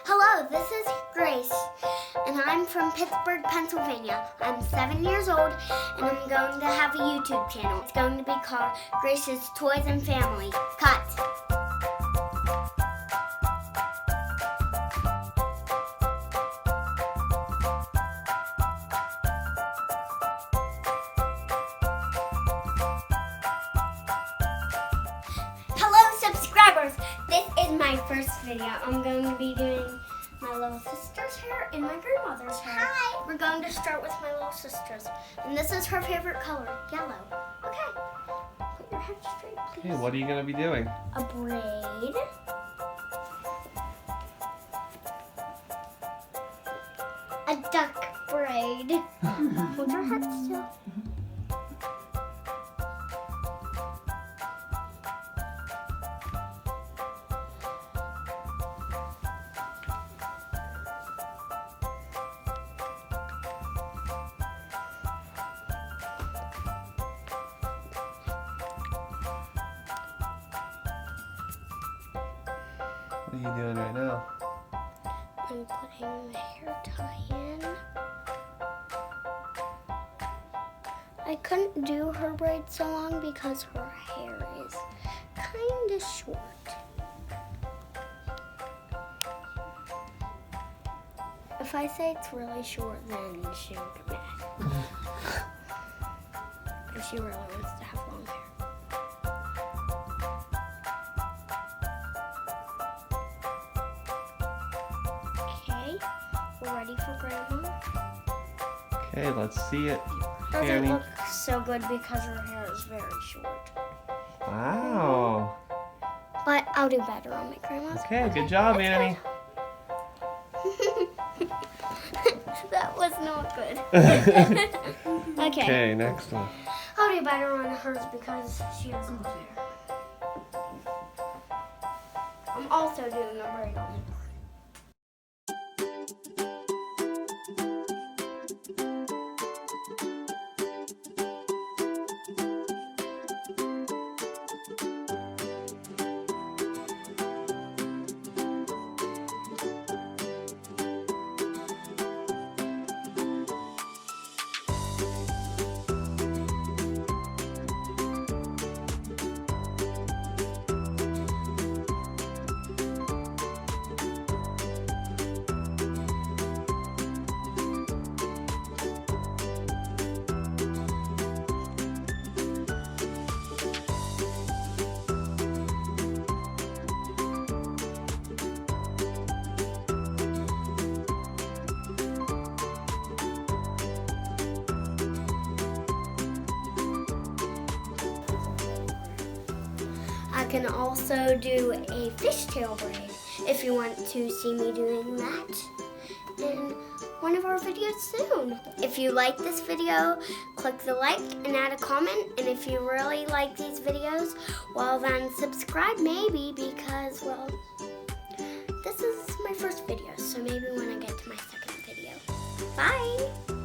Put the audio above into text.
Hello, this is Grace, and I'm from Pittsburgh, Pennsylvania. I'm 7 years old, and I'm going to have a YouTube channel. It's going to be called Grace's Toys and Family. Cut! Hello, subscribers! This is my first video. I'm going to be doing my little sister's hair and my grandmother's hair. Hi! We're going to start with my little sister's. And this is her favorite color, yellow. Okay. Put your head straight, please. Okay, what are you going to be doing? A braid. A duck braid. Hold your head still. What are you doing right now? I'm putting the hair tie in. I couldn't do her braid so long because her hair is kind of short. If I say it's really short, then she will get mad. If she really wants to have long hair. Okay, we're ready for Grandma. Okay, let's see it. Doesn't Annie. look so good because her hair is very short. Wow. But I'll do better on my grandma's. Okay, good job, That's Annie. That was not good. Okay. Okay, next one. I'll do better on hers because she has long hair. I'm also doing a braid on it. I can also do a fishtail braid if you want to see me doing that in one of our videos soon. If you like this video, click the like and add a comment. And if you really like these videos, well then subscribe maybe because, well, this is my first video. So maybe when I get to my second video. Bye!